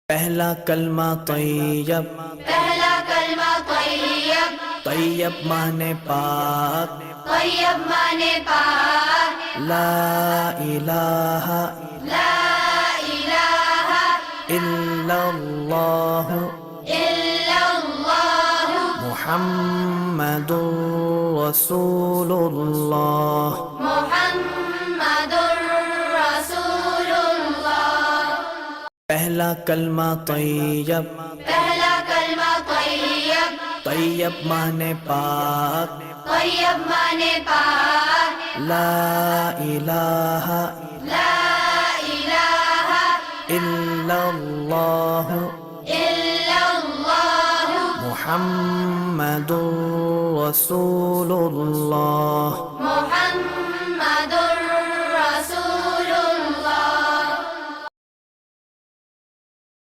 پہلا کلمہ طیب، پہلا کلمہ طیب، طیب مانے پاک، طیب مانے پاک، لا الہ لا الہ الا اللہ الا اللہ محمد رسول اللہ۔ محمد رسول اللہ۔ پہلا کلمہ طیب، پہلا کلمہ طیب، طیب مانے پاک، طیب مانے پاک، لا الہ لا الہ الا اللہ الا اللہ محمد رسول اللہ۔ محمد